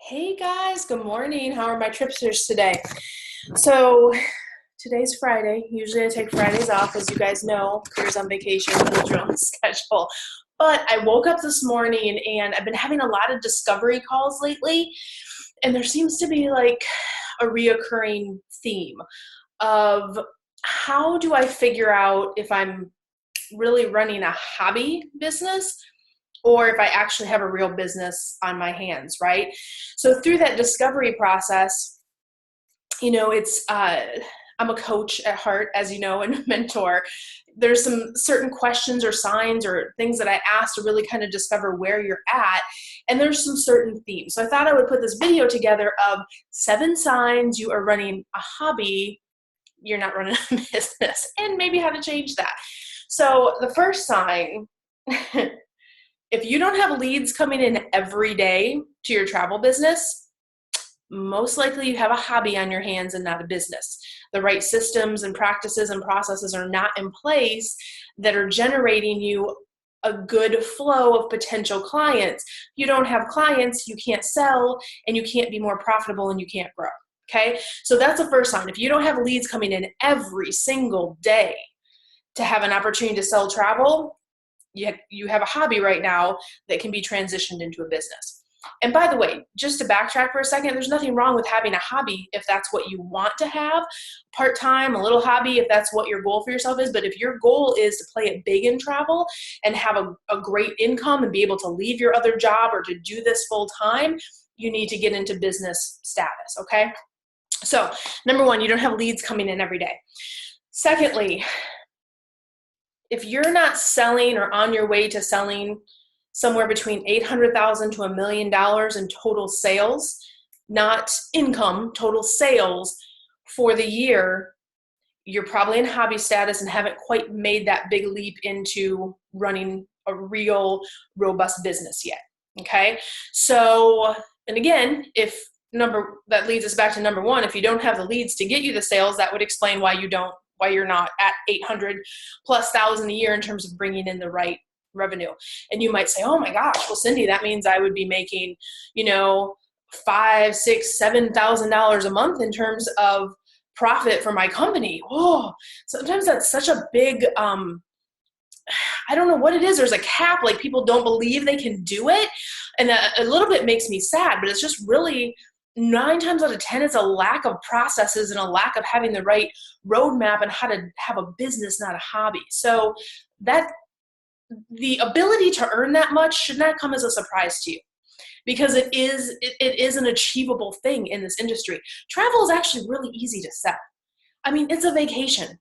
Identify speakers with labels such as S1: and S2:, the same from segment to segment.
S1: Hey guys, good morning. How are my tripsters today? So today's Friday. Usually I take Fridays off, as you guys know. Career's on vacation, children on schedule. But I woke up this morning and I've been having a lot of discovery calls lately, and there seems to be like a reoccurring theme of how do I figure out if I'm really running a hobby business or if I actually have a real business on my hands, right? So through that discovery process, I'm a coach at heart, as you know, and a mentor. There's some certain questions or signs or things that I ask to really kind of discover where you're at. And there's some certain themes. So I thought I would put this video together of 7 signs you are running a hobby, you're not running a business, and maybe how to change that. So the first sign, if you don't have leads coming in every day to your travel business, most likely you have a hobby on your hands and not a business. The right systems and practices and processes are not in place that are generating you a good flow of potential clients. You don't have clients, you can't sell, and you can't be more profitable, and you can't grow. Okay, so that's the first sign. If you don't have leads coming in every single day to have an opportunity to sell travel, you have a hobby right now that can be transitioned into a business. And by the way, just to backtrack for a second, there's nothing wrong with having a hobby if that's what you want to have, part-time, a little hobby if that's what your goal for yourself is. But if your goal is to play it big in travel and have a great income and be able to leave your other job or to do this full time, you need to get into business status, okay? So number one, you don't have leads coming in every day. Secondly, if you're not selling or on your way to selling somewhere between $800,000 to $1 million in total sales, not income, total sales for the year, you're probably in hobby status and haven't quite made that big leap into running a real robust business yet. Okay. So, and again, that leads us back to number one, if you don't have the leads to get you the sales, that would explain why you're not at 800 plus thousand a year in terms of bringing in the right revenue. And you might say, oh my gosh, well, Cyndi, that means I would be making, $5,000, $6,000, $7,000 a month in terms of profit for my company. Oh, sometimes that's such a big, I don't know what it is. There's a cap, like people don't believe they can do it. And a little bit makes me sad, but it's just really 9 times out of 10, it's a lack of processes and a lack of having the right roadmap and how to have a business, not a hobby. So that the ability to earn that much should not come as a surprise to you, because it is an achievable thing in this industry. Travel is actually really easy to sell. I mean, it's a vacation,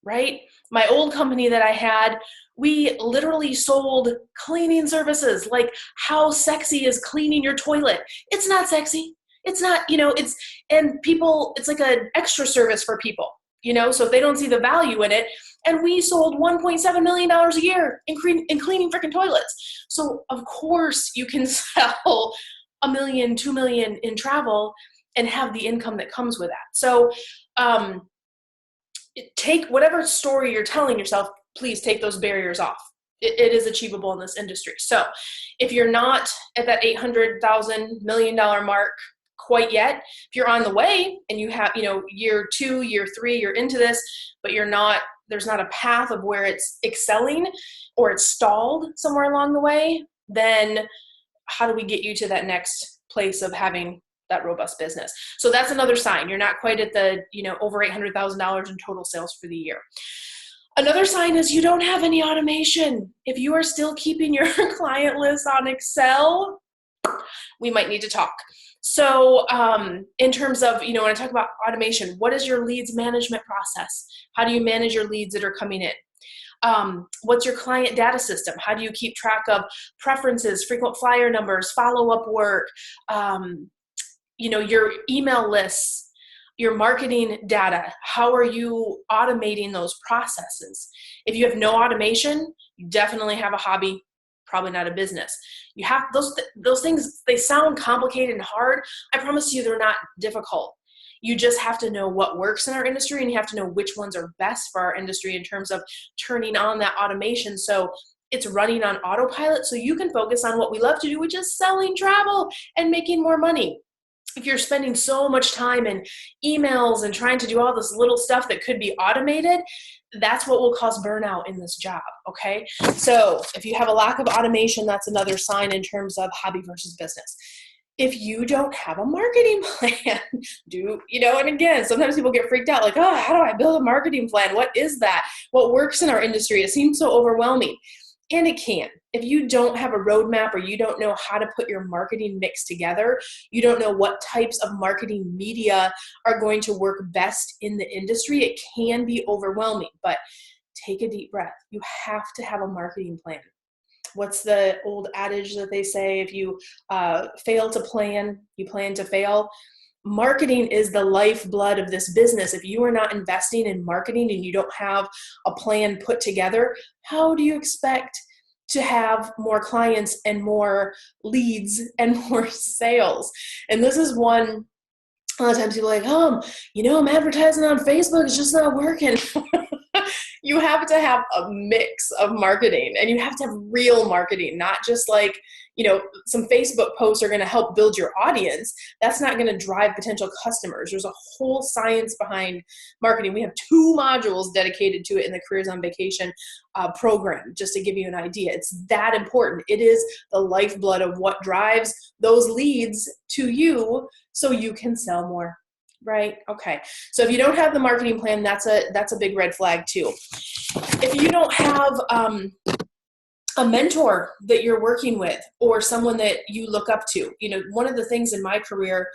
S1: right? My old company that I had, we literally sold cleaning services. Like, how sexy is cleaning your toilet? It's not sexy. It's not, it's like an extra service for people, so if they don't see the value in it. And we sold $1.7 million a year in cleaning freaking toilets. So of course you can sell $1 million, $2 million in travel and have the income that comes with that. So take whatever story you're telling yourself, please take those barriers off. It is achievable in this industry. So if you're not at that $800,000 million mark quite yet, if you're on the way and you have, year 2, year 3, you're into this, but there's not a path of where it's excelling or it's stalled somewhere along the way, then how do we get you to that next place of having that robust business? So that's another sign. You're not quite at the, over $800,000 in total sales for the year. Another sign is you don't have any automation. If you are still keeping your client list on Excel, we might need to talk. So in terms of, when I talk about automation, what is your leads management process? How do you manage your leads that are coming in? What's your client data system? How do you keep track of preferences, frequent flyer numbers, follow-up work, your email lists, your marketing data? How are you automating those processes? If you have no automation, you definitely have a hobby, probably not a business. You have those things, they sound complicated and hard. I promise you they're not difficult. You just have to know what works in our industry, and you have to know which ones are best for our industry in terms of turning on that automation. So it's running on autopilot so you can focus on what we love to do, which is selling travel and making more money. If you're spending so much time in emails and trying to do all this little stuff that could be automated, that's what will cause burnout in this job, okay? So if you have a lack of automation, that's another sign in terms of hobby versus business. If you don't have a marketing plan, and again, sometimes people get freaked out like, oh, how do I build a marketing plan? What is that? What works in our industry? It seems so overwhelming. And it can. If you don't have a roadmap or you don't know how to put your marketing mix together, you don't know what types of marketing media are going to work best in the industry, it can be overwhelming. But take a deep breath. You have to have a marketing plan. What's the old adage that they say? If you fail to plan, you plan to fail. Marketing is the lifeblood of this business. If you are not investing in marketing and you don't have a plan put together, how do you expect to have more clients and more leads and more sales? And this is one, a lot of times people are like, I'm advertising on Facebook, it's just not working. You have to have a mix of marketing, and you have to have real marketing, not just like, some Facebook posts are going to help build your audience. That's not going to drive potential customers. There's a whole science behind marketing. We have 2 modules dedicated to it in the Careers on Vacation program, just to give you an idea. It's that important. It is the lifeblood of what drives those leads to you so you can sell more. Right? Okay. So if you don't have the marketing plan, that's a big red flag too. If you don't have a mentor that you're working with or someone that you look up to, one of the things in my career,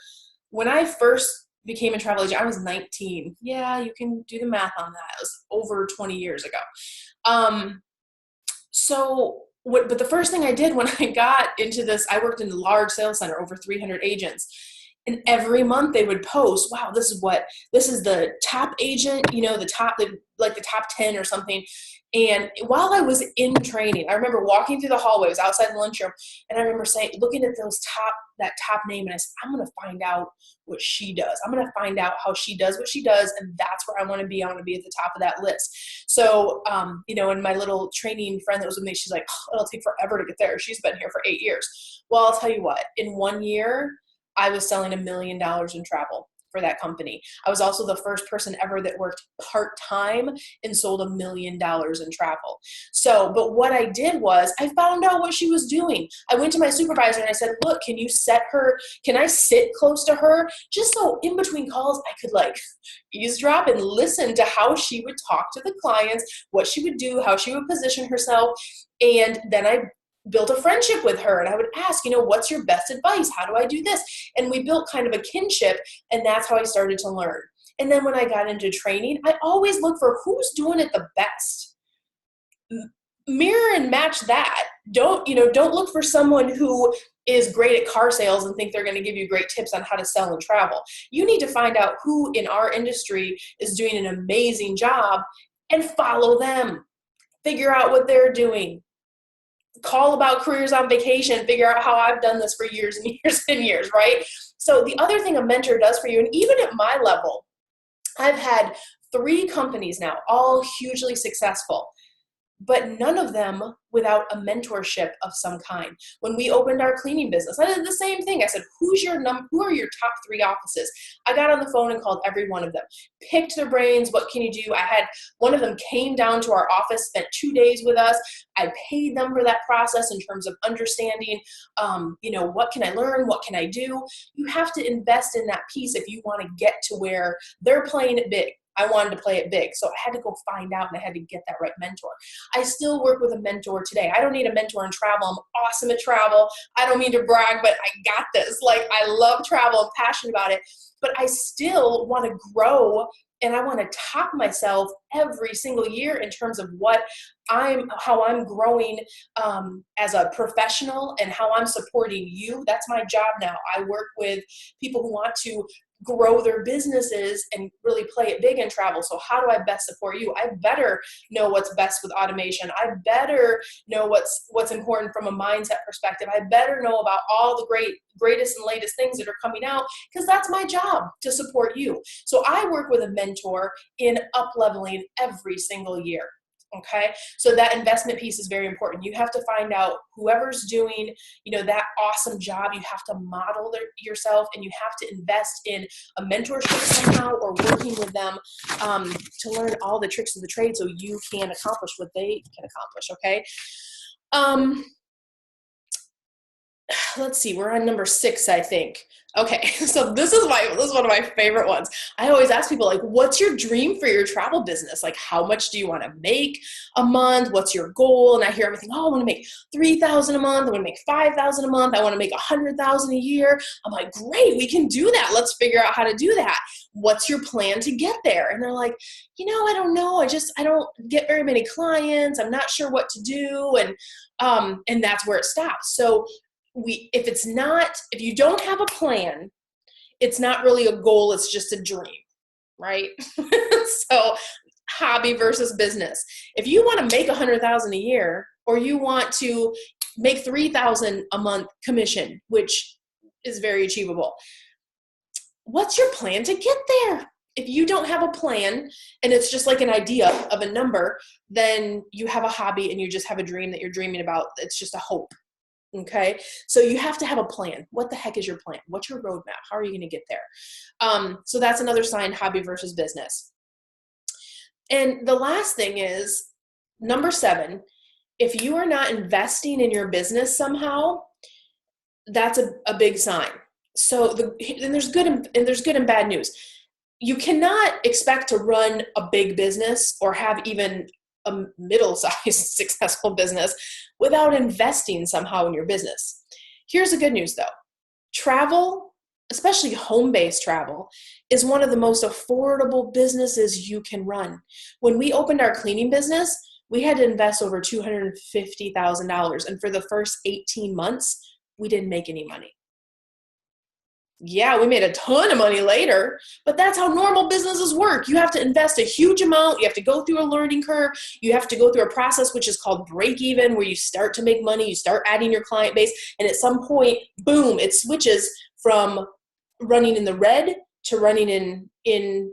S1: when I first became a travel agent, I was 19. Yeah, you can do the math on that. It was over 20 years ago. But the first thing I did when I got into this, I worked in a large sales center, over 300 agents. And every month they would post, wow, this is the top agent, the top 10 or something. And while I was in training, I remember walking through the hallways outside the lunchroom, and I remember looking at that top name, and I said, I'm going to find out what she does. I'm going to find out how she does what she does, and that's where I want to be. I want to be at the top of that list. So, and my little training friend that was with me, she's like, it'll take forever to get there. She's been here for 8 years. Well, I'll tell you what, in 1 year, I was selling $1 million in travel for that company. I was also the first person ever that worked part-time and sold $1 million in travel. So, but what I did was I found out what she was doing. I went to my supervisor and I said, look, can I sit close to her? Just so in between calls, I could eavesdrop and listen to how she would talk to the clients, what she would do, how she would position herself. And then I built a friendship with her, and I would ask, what's your best advice? How do I do this? And we built kind of a kinship, and that's how I started to learn. And then when I got into training, I always look for who's doing it the best. Mirror and match that. Don't look for someone who is great at car sales and think they're going to give you great tips on how to sell and travel. You need to find out who in our industry is doing an amazing job and follow them. Figure out what they're doing. Call about Careers on Vacation, figure out how I've done this for years and years and years, right? So the other thing a mentor does for you, and even at my level, I've had 3 companies now, all hugely successful, but none of them without a mentorship of some kind. When we opened our cleaning business, I did the same thing. I said, who are your top 3 offices? I got on the phone and called every one of them, picked their brains. What can you do? I had one of them came down to our office, spent 2 days with us. I paid them for that process in terms of understanding, what can I learn? What can I do? You have to invest in that piece if you want to get to where they're playing it big. I wanted to play it big, so I had to go find out, and I had to get that right mentor. I still work with a mentor today. I don't need a mentor in travel. I'm awesome at travel. I don't mean to brag, but I got this. I love travel. I'm passionate about it, but I still want to grow, and I want to top myself every single year in terms of how I'm growing as a professional and how I'm supporting you. That's my job now. I work with people who want to grow their businesses and really play it big in travel. So how do I best support you? I better know what's best with automation. I better know what's important from a mindset perspective. I better know about all the greatest and latest things that are coming out, because that's my job, to support you. So I work with a mentor in up-leveling every single year. Okay. So that investment piece is very important. You have to find out whoever's doing, that awesome job, you have to model yourself, and you have to invest in a mentorship somehow, or working with them to learn all the tricks of the trade so you can accomplish what they can accomplish. Okay. Let's see, we're on number 6, I think. Okay, so this is one of my favorite ones. I always ask people, like, what's your dream for your travel business? Like, how much do you want to make a month? What's your goal? And I hear everything, I want to make $3,000 a month. I want to make $5,000 a month. I want to make $100,000 a year. I'm like, great, we can do that. Let's figure out how to do that. What's your plan to get there? And they're like, I don't know. I don't get very many clients. I'm not sure what to do. And that's where it stops. So if you don't have a plan, it's not really a goal, it's just a dream, right? So hobby versus business. If you want to make $100,000 a year, or you want to make $3,000 a month commission, which is very achievable, what's your plan to get there? If you don't have a plan and it's just like an idea of a number, then you have a hobby and you just have a dream that you're dreaming about. It's just a hope. Okay. So you have to have a plan. What the heck is your plan? What's your roadmap? How are you going to get there? So that's another sign, hobby versus business. And the last thing is number 7, if you are not investing in your business somehow, that's a big sign. So there's good and bad news. You cannot expect to run a big business or have even a middle-sized successful business without investing somehow in your business. Here's the good news though. Travel, especially home-based travel, is one of the most affordable businesses you can run. When we opened our cleaning business, we had to invest over $250,000. And for the first 18 months, we didn't make any money. Yeah, we made a ton of money later, but that's how normal businesses work. You have to invest a huge amount. You have to go through a learning curve. You have to go through a process which is called break even, where you start to make money, you start adding your client base, and at some point, boom, it switches from running in the red to running in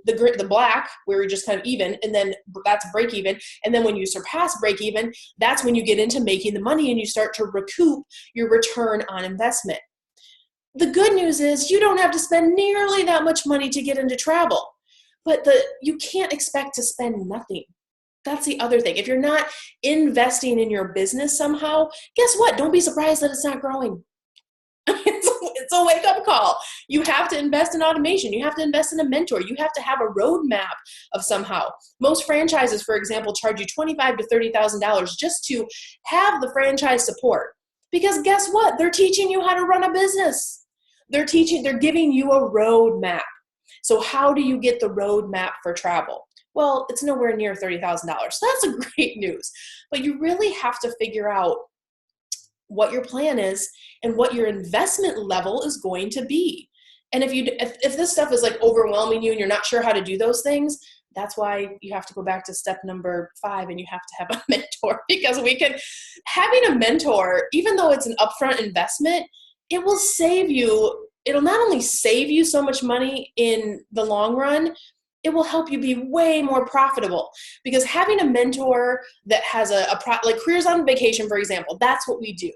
S1: the black, where you're just kind of even, and then that's break even. And then when you surpass break even, that's when you get into making the money and you start to recoup your return on investment. The good news is you don't have to spend nearly that much money to get into travel, but you can't expect to spend nothing. That's the other thing. If you're not investing in your business somehow, guess what? Don't be surprised that it's not growing. It's a wake-up call. You have to invest in automation. You have to invest in a mentor. You have to have a roadmap of somehow. Most franchises, for example, charge you $25,000 to $30,000 just to have the franchise support. Because guess what? They're teaching you how to run a business. They're giving you a roadmap. So how do you get the roadmap for travel? Well, it's nowhere near $30,000. So that's a great news. But you really have to figure out what your plan is and what your investment level is going to be. And if this stuff is like overwhelming you and you're not sure how to do those things, that's why you have to go back to step number 5, and you have to have a mentor. Because having a mentor, even though it's an upfront investment, it'll not only save you so much money in the long run, it will help you be way more profitable. Because having a mentor that has like Careers on Vacation, for example, that's what we do.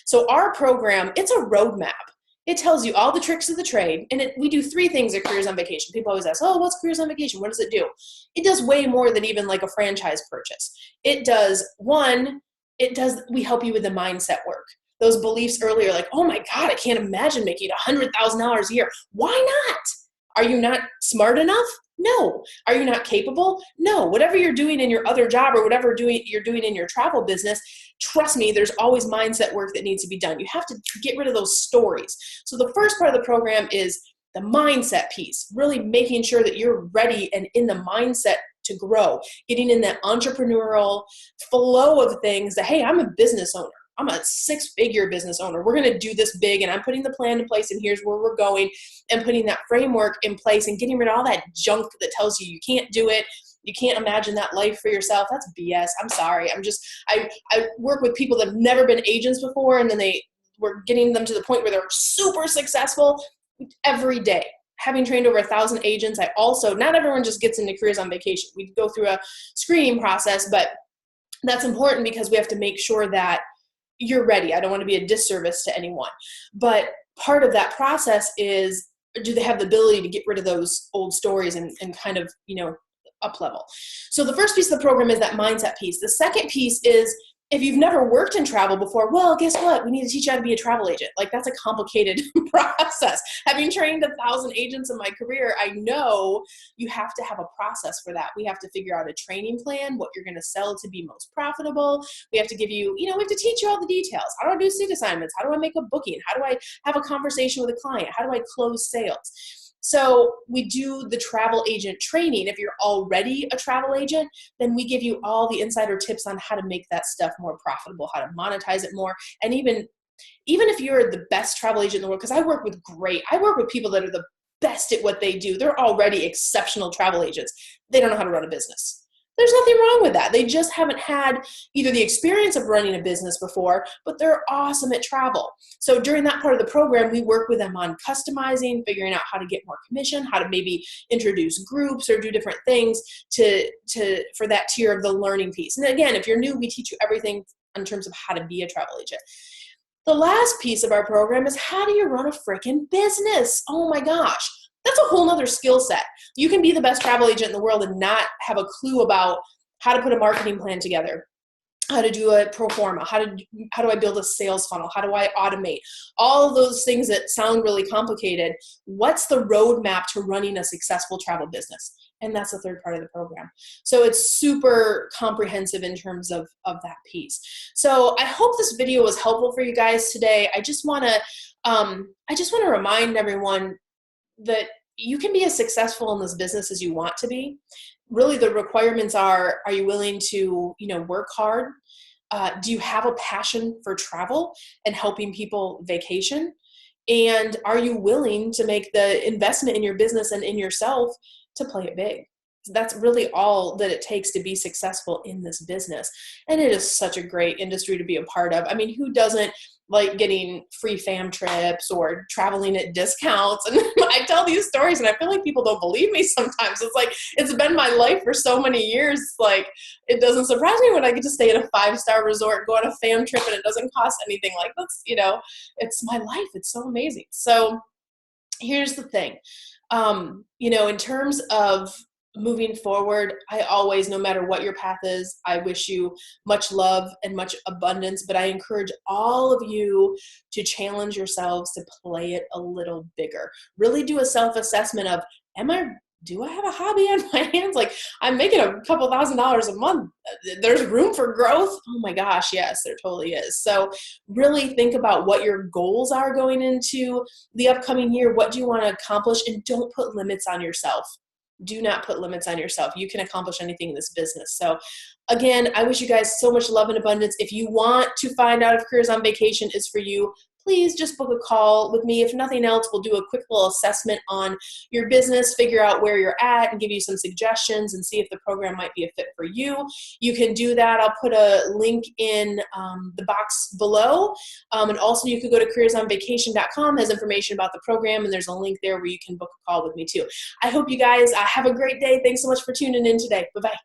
S1: So our program, it's a roadmap. It tells you all the tricks of the trade. And we do 3 things at Careers on Vacation. People always ask, oh, what's Careers on Vacation? What does it do? It does way more than even like a franchise purchase. It does, we help you with the mindset work. Those beliefs earlier, like, oh my God, I can't imagine making $100,000 a year. Why not? Are you not smart enough? No. Are you not capable? No. Whatever you're doing in your other job or whatever you're doing in your travel business, trust me, there's always mindset work that needs to be done. You have to get rid of those stories. So the first part of the program is the mindset piece, really making sure that you're ready and in the mindset to grow, getting in that entrepreneurial flow of things that, hey, I'm a business owner. I'm a 6-figure business owner. We're going to do this big, and I'm putting the plan in place, and here's where we're going, and putting that framework in place and getting rid of all that junk that tells you can't do it. You can't imagine that life for yourself. That's BS. I'm sorry. I work with people that have never been agents before, and then we're getting them to the point where they're super successful every day. Having trained over 1,000 agents, not everyone just gets into Careers on Vacation. We go through a screening process, but That's important because we have to make sure that you're ready. I don't want to be a disservice to anyone. But part of that process is, do they have the ability to get rid of those old stories and kind of, up level? So the first piece of the program is that mindset piece. The second piece is, if you've never worked in travel before, well, guess what? We need to teach you how to be a travel agent. Like, that's a complicated process. Having trained 1,000 agents in my career, I know you have to have a process for that. We have to figure out a training plan, what you're going to sell to be most profitable. We have to give you, we have to teach you all the details. How do I do seat assignments? How do I make a booking? How do I have a conversation with a client? How do I close sales? So we do the travel agent training. If you're already a travel agent, then we give you all the insider tips on how to make that stuff more profitable, how to monetize it more. And even if you're the best travel agent in the world, because I work with people that are the best at what they do. They're already exceptional travel agents. They don't know how to run a business. There's nothing wrong with that. They just haven't had either the experience of running a business before, but they're awesome at travel. So during that part of the program, we work with them on customizing, figuring out how to get more commission, how to maybe introduce groups or do different things for that tier of the learning piece. And again, if you're new, we teach you everything in terms of how to be a travel agent. The last piece of our program is, how do you run a freaking business? Oh my gosh. That's a whole nother skill set. You can be the best travel agent in the world and not have a clue about how to put a marketing plan together, how to do a pro forma, how do I build a sales funnel, how do I automate, all of those things that sound really complicated. What's the roadmap to running a successful travel business? And that's the third part of the program. So it's super comprehensive in terms of that piece. So I hope this video was helpful for you guys today. I just want to remind everyone that you can be as successful in this business as you want to be. Really, the requirements are you willing to, work hard? Do you have a passion for travel and helping people vacation? And are you willing to make the investment in your business and in yourself to play it big? That's really all that it takes to be successful in this business. And it is such a great industry to be a part of. I mean, who doesn't like getting free fam trips or traveling at discounts? And I tell these stories and I feel like people don't believe me sometimes. It's like, it's been my life for so many years. Like, it doesn't surprise me when I get to stay at a 5-star resort, go on a fam trip, and it doesn't cost anything. Like, that's, it's my life. It's so amazing. So here's the thing, in terms of moving forward, I always, no matter what your path is, I wish you much love and much abundance, but I encourage all of you to challenge yourselves to play it a little bigger. Really do a self-assessment of, do I have a hobby on my hands? Like, I'm making a couple $1,000s a month. There's room for growth. Oh my gosh, yes, there totally is. So really think about what your goals are going into the upcoming year. What do you want to accomplish? And don't put limits on yourself. Do not put limits on yourself. You can accomplish anything in this business. So again, I wish you guys so much love and abundance. If you want to find out if Careers on Vacation is for you, please just book a call with me. If nothing else, we'll do a quick little assessment on your business, figure out where you're at, and give you some suggestions and see if the program might be a fit for you. You can do that. I'll put a link in the box below. And also you could go to careersonvacation.com, has information about the program, and there's a link there where you can book a call with me too. I hope you guys have a great day. Thanks so much for tuning in today. Bye-bye.